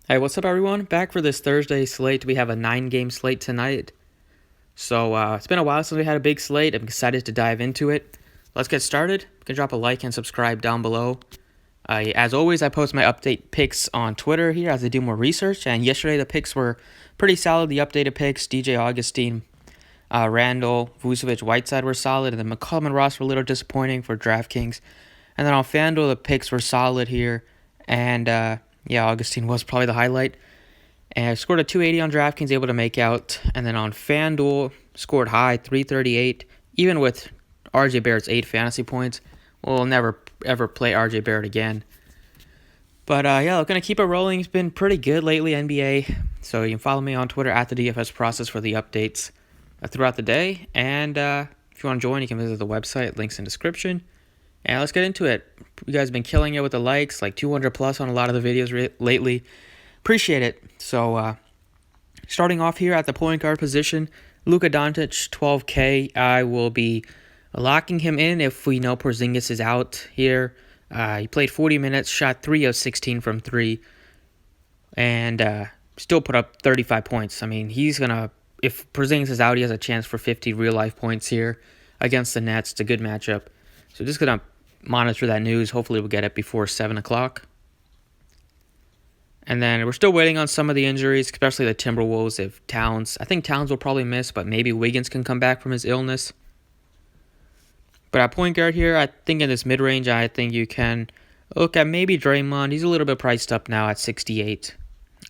Hey, what's up, everyone? Back for this Thursday slate. We have a 9-game slate tonight. So it's been a while since we had a big slate. I'm excited to dive into it. Let's get started. You can drop a like and subscribe down below. As always, I post my update picks on Twitter here as I do more research. And yesterday the picks were pretty solid. The updated picks, DJ Augustine, Randall, Vucevic, Whiteside were solid. And then McCollum and Ross were a little disappointing for Draftkings. And then on Fanduel, the picks were solid here. And Augustine was probably the highlight. And I scored a 280 on DraftKings, able to make out. And then on FanDuel, scored high, 338. Even with RJ Barrett's 8 fantasy points, we'll never, ever play RJ Barrett again. But we're going to keep it rolling. It's been pretty good lately, NBA. So you can follow me on Twitter at the DFS Process for the updates throughout the day. And if you want to join, you can visit the website. Links in description. And let's get into it. You guys have been killing it with the likes, like 200 plus on a lot of the videos lately. Appreciate it. So, starting off here at the point guard position, Luka Doncic, 12K. I will be locking him in if we know Porzingis is out here. He played 40 minutes, shot 3 of 16 from 3, and still put up 35 points. I mean, if Porzingis is out, he has a chance for 50 real-life points here against the Nets. It's a good matchup. So just going to monitor that news. Hopefully we'll get it before 7 o'clock. And then we're still waiting on some of the injuries, especially the Timberwolves. I think Towns will probably miss, but maybe Wiggins can come back from his illness. But at point guard here, I think in this mid-range, I think you can look at maybe Draymond. He's a little bit priced up now at 68.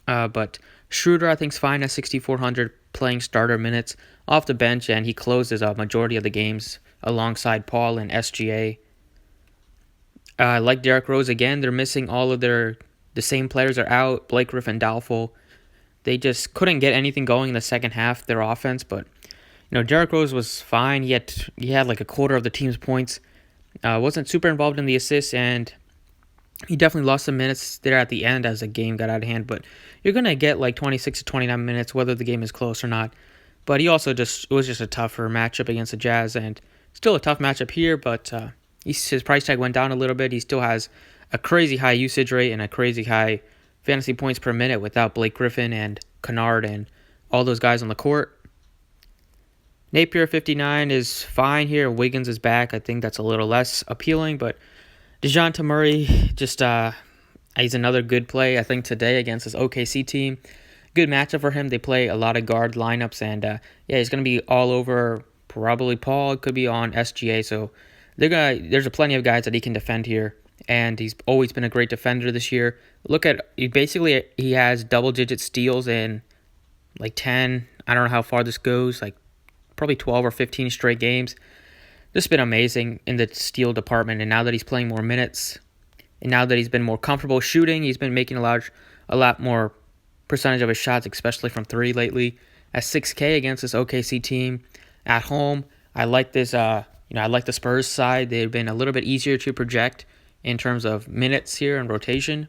But Schroeder, I think, is fine at 6,400, playing starter minutes off the bench, and he closes a majority of the games alongside Paul and SGA. Like Derrick Rose, again, they're missing all of the same players are out. Blake Griffin doubtful. They just couldn't get anything going in the second half, their offense. But, Derrick Rose was fine. He had like a quarter of the team's points. Wasn't super involved in the assists, and he definitely lost some minutes there at the end as the game got out of hand. But you're going to get like 26 to 29 minutes, whether the game is close or not. But it was just a tougher matchup against the Jazz, and still a tough matchup here, but his price tag went down a little bit. He still has a crazy high usage rate and a crazy high fantasy points per minute without Blake Griffin and Kennard and all those guys on the court. Napier 59 is fine here. Wiggins is back. I think that's a little less appealing, but DeJounte Murray, he's another good play, I think, today against this OKC team. Good matchup for him. They play a lot of guard lineups, and he's going to be all over probably Paul. Could be on SGA, so there's plenty of guys that he can defend here. And he's always been a great defender this year. He has double-digit steals in like 10, I don't know how far this goes, like probably 12 or 15 straight games. This has been amazing in the steal department, and now that he's playing more minutes, and now that he's been more comfortable shooting, he's been making a lot more percentage of his shots, especially from 3 lately. At 6K against this OKC team at home, I like this. I like the Spurs side. They've been a little bit easier to project in terms of minutes here and rotation.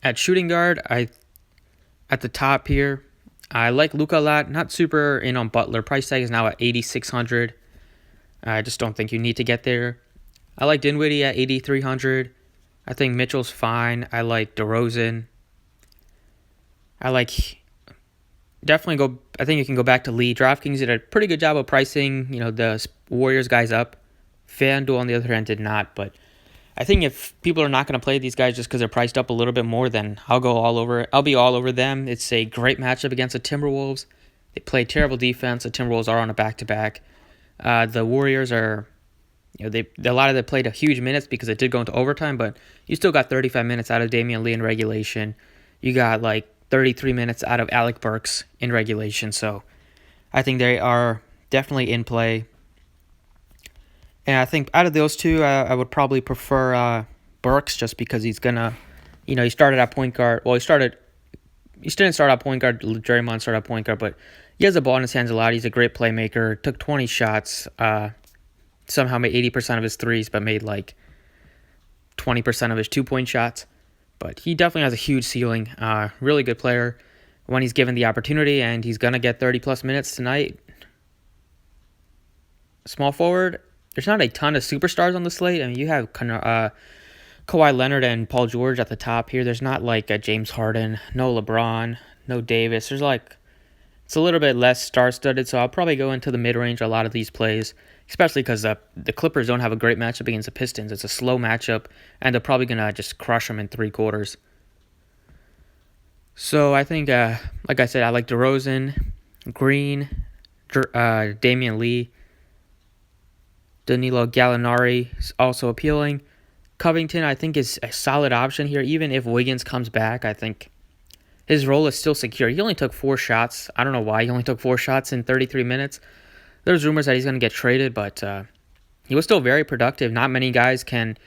At shooting guard, at the top here, I like Luka a lot. Not super in on Butler. Price tag is now at 8,600. I just don't think you need to get there. I like Dinwiddie at 8,300. I think Mitchell's fine. I like DeRozan. I think you can go back to Lee. DraftKings did a pretty good job of pricing, the Warriors guys up. FanDuel, on the other hand, did not. But I think if people are not going to play these guys just because they're priced up a little bit more, then I'll be all over them. It's a great matchup against the Timberwolves. They play terrible defense. The Timberwolves are on a back-to-back. The Warriors are, a lot of them played a huge minutes because it did go into overtime, but you still got 35 minutes out of Damian Lee in regulation. You got like 33 minutes out of Alec Burks in regulation. So I think they are definitely in play. And I think out of those two, I would probably prefer Burks just because he's going to, he started at point guard. Well, he didn't start at point guard. Draymond started at point guard, but he has the ball in his hands a lot. He's a great playmaker. Took 20 shots. Somehow made 80% of his threes, but made like 20% of his 2-point shots. But he definitely has a huge ceiling. Really good player when he's given the opportunity, and he's going to get 30-plus minutes tonight. Small forward, there's not a ton of superstars on the slate. I mean, you have Kawhi Leonard and Paul George at the top here. There's not like a James Harden, no LeBron, no Davis. There's like it's a little bit less star-studded, so I'll probably go into the mid-range a lot of these plays, especially because the Clippers don't have a great matchup against the Pistons. It's a slow matchup, and they're probably gonna just crush them in 3 quarters. So I think, like I said, I like DeRozan, Green, Damian Lee, Danilo Gallinari is also appealing. Covington, I think, is a solid option here. Even if Wiggins comes back, I think his role is still secure. He only took 4 shots. I don't know why he only took 4 shots in 33 minutes. There's rumors that he's going to get traded, but he was still very productive. Not many guys can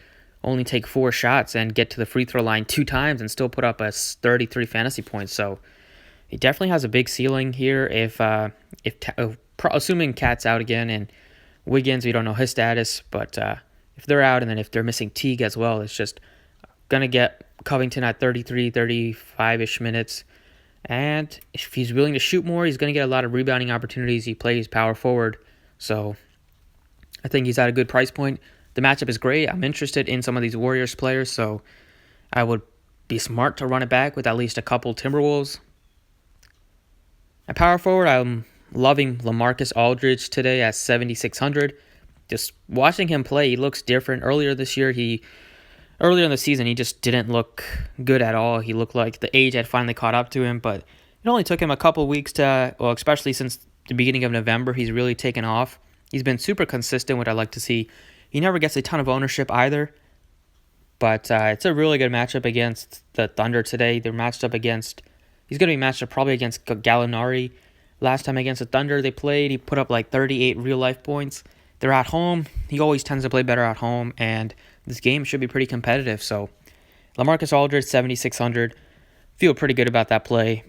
only take 4 shots and get to the free throw line 2 times and still put up a 33 fantasy points. So he definitely has a big ceiling here. Assuming Cat's out again and Wiggins, we don't know his status, but if they're out and then if they're missing Teague as well, it's just going to get Covington at 33, 35-ish minutes. And if he's willing to shoot more, he's going to get a lot of rebounding opportunities. He plays power forward. So I think he's at a good price point. The matchup is great. I'm interested in some of these Warriors players, so I would be smart to run it back with at least a couple Timberwolves. At power forward, I'm loving LaMarcus Aldridge today at 7,600. Just watching him play, he looks different. Earlier in the season, he just didn't look good at all. He looked like the age had finally caught up to him, but it only took him a couple weeks especially since the beginning of November, he's really taken off. He's been super consistent, what I like to see. He never gets a ton of ownership either, but it's a really good matchup against the Thunder today. He's going to be matched up probably against Gallinari. Last time against the Thunder they played, he put up like 38 real-life points. They're at home. He always tends to play better at home, and this game should be pretty competitive. So LaMarcus Aldridge, 7,600. Feel pretty good about that play.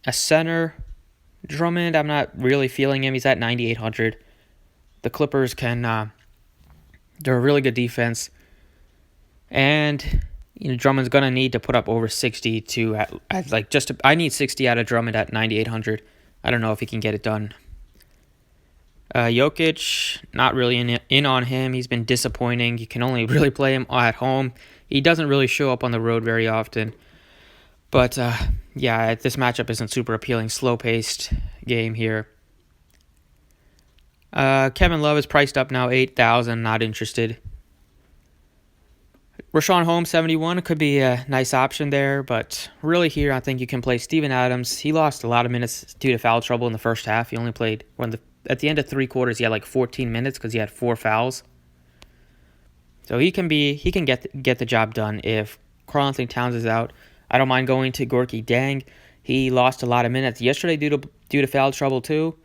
A center, Drummond, I'm not really feeling him. He's at 9,800. The Clippers they're a really good defense. And Drummond's going to need to put up over 60 I need 60 out of Drummond at 9,800. I don't know if he can get it done. Jokic, not really in on him. He's been disappointing. You can only really play him at home. He doesn't really show up on the road very often. But, this matchup isn't super appealing. Slow-paced game here. Kevin Love is priced up now, 8,000. Not interested. Rashawn Holmes, 71, could be a nice option there, but really here I think you can play Steven Adams. He lost a lot of minutes due to foul trouble in the first half. He only played at the end of 3 quarters. He had like 14 minutes because he had 4 fouls. So he can get the job done if Karl-Anthony Towns is out. I don't mind going to Gorky Dang. He lost a lot of minutes yesterday due to foul trouble too.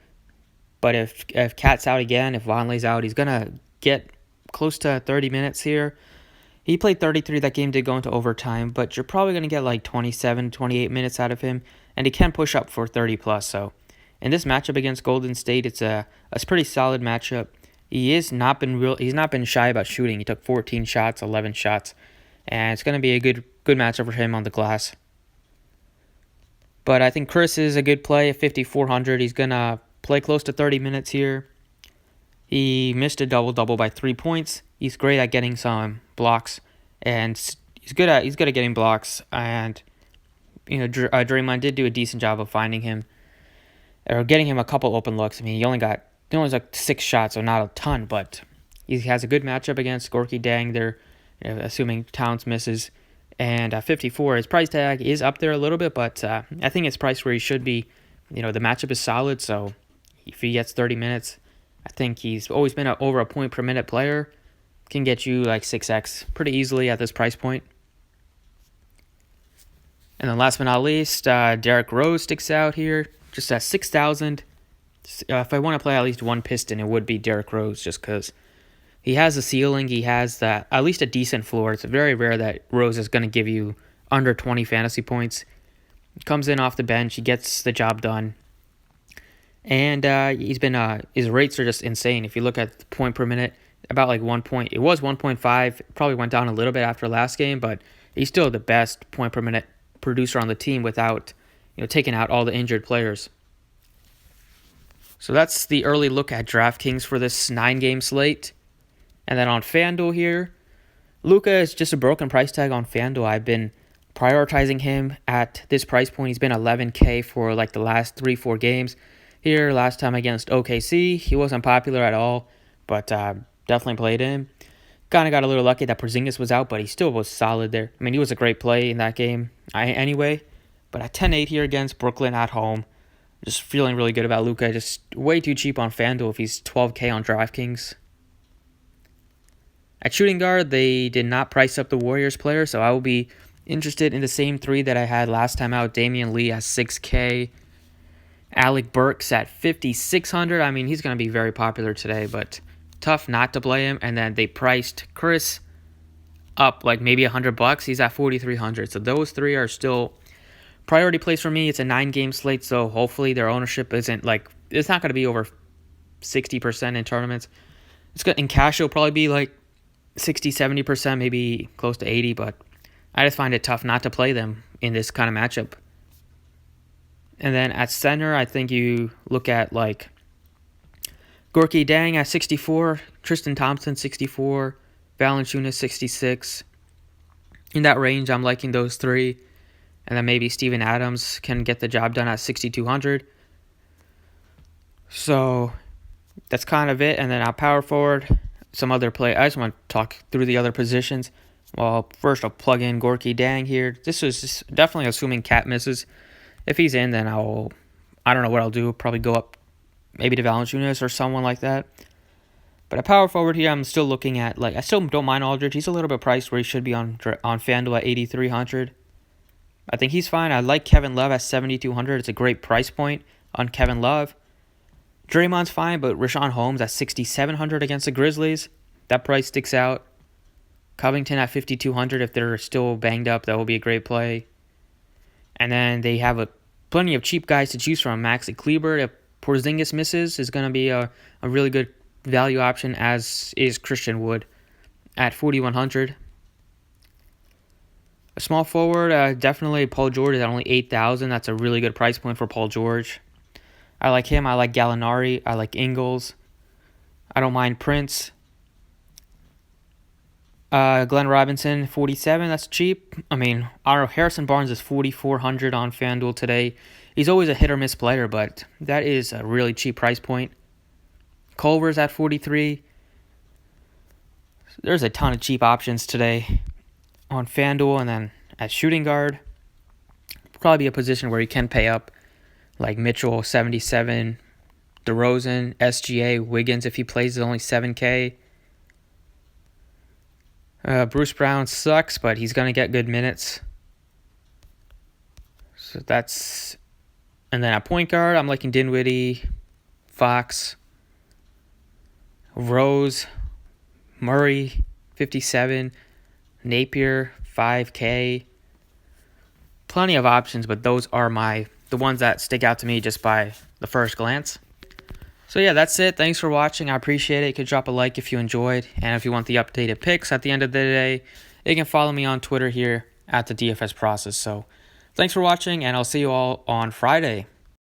But if Cat's out again, if Vonleh's out, he's gonna get close to 30 minutes here. He played 33. That game did go into overtime, but you're probably going to get like 27, 28 minutes out of him, and he can push up for 30 plus. So in this matchup against Golden State, it's a pretty solid matchup. He's not been shy about shooting. He took 14 shots, 11 shots, and it's going to be a good matchup for him on the glass. But I think Chris is a good play at 5,400. He's going to play close to 30 minutes here. He missed a double-double by 3 points. He's great at getting some blocks, and he's good at getting blocks. And Draymond did do a decent job of finding him or getting him a couple open looks. I mean, he only has like 6 shots, so not a ton, but he has a good matchup against Gorky Dang. They're assuming Towns misses, and 54. His price tag is up there a little bit, but I think it's priced where he should be. The matchup is solid, so if he gets 30 minutes. I think he's always been over a point per minute player. Can get you like 6x pretty easily at this price point. And then last but not least, Derrick Rose sticks out here. Just at 6,000. If I want to play at least one Piston, it would be Derrick Rose just because he has a ceiling. He has at least a decent floor. It's very rare that Rose is going to give you under 20 fantasy points. He comes in off the bench. He gets the job done. And his rates are just insane. If you look at the point per minute, about like 1 point. It was 1.5. Probably went down a little bit after last game, but he's still the best point per minute producer on the team without taking out all the injured players. So that's the early look at DraftKings for this 9-game slate. And then on Fanduel here, Luka is just a broken price tag on Fanduel. I've been prioritizing him at this price point. He's been 11K for like the last 3-4 games. Here, last time against OKC, he wasn't popular at all, but definitely played him. Kind of got a little lucky that Porzingis was out, but he still was solid there. I mean, he was a great play in that game anyway. But at 10-8 here against Brooklyn at home, just feeling really good about Luka. Just way too cheap on FanDuel if he's 12K on Draftkings. At shooting guard, they did not price up the Warriors player, so I will be interested in the same three that I had last time out. Damian Lee at 6K. Alec Burks at 5,600. I mean, he's going to be very popular today, but tough not to play him. And then they priced Chris up like maybe $100. He's at 4,300. So those three are still priority plays for me. It's a 9-game slate, so hopefully their ownership isn't like, it's not going to be over 60% in tournaments. In cash, it'll probably be like 60-70%, maybe close to 80, but I just find it tough not to play them in this kind of matchup. And then at center, I think you look at like Gorky Dang at 64, Tristan Thompson 64, Valanciunas 66. In that range, I'm liking those three. And then maybe Steven Adams can get the job done at 6,200. So that's kind of it. And then I'll power forward some other play. I just want to talk through the other positions. Well, first I'll plug in Gorky Dang here. This is definitely assuming Cat misses. If he's in, then I don't know what I'll do. Probably go up maybe to Valanciunas or someone like that. But at power forward here, I'm still looking at, like, I still don't mind Aldridge. He's a little bit priced where he should be on FanDuel at 8,300. I think he's fine. I like Kevin Love at 7,200. It's a great price point on Kevin Love. Draymond's fine, but Richaun Holmes at 6,700 against the Grizzlies. That price sticks out. Covington at 5,200. If they're still banged up, that will be a great play. And then they have plenty of cheap guys to choose from. Maxi Kleber, if Porzingis misses, is going to be a really good value option, as is Christian Wood at 4,100. A small forward, definitely Paul George is at only 8,000. That's a really good price point for Paul George. I like him. I like Gallinari. I like Ingles. I don't mind Prince. Glenn Robinson, 47. That's cheap. I mean, Harrison Barnes is 4,400 on FanDuel today. He's always a hit or miss player, but that is a really cheap price point. Culver's at 43. There's a ton of cheap options today on FanDuel. And then at shooting guard, probably be a position where you can pay up, like Mitchell, 77. DeRozan, SGA, Wiggins, if he plays, is only 7K. Bruce Brown sucks, but he's going to get good minutes. So that's... And then at point guard, I'm liking Dinwiddie, Fox, Rose, Murray, 57, Napier, 5K. Plenty of options, but those are the ones that stick out to me just by the first glance. So yeah, that's it. Thanks for watching. I appreciate it. You could drop a like if you enjoyed. And if you want the updated picks at the end of the day, you can follow me on Twitter here at the DFS Process. So thanks for watching, and I'll see you all on Friday.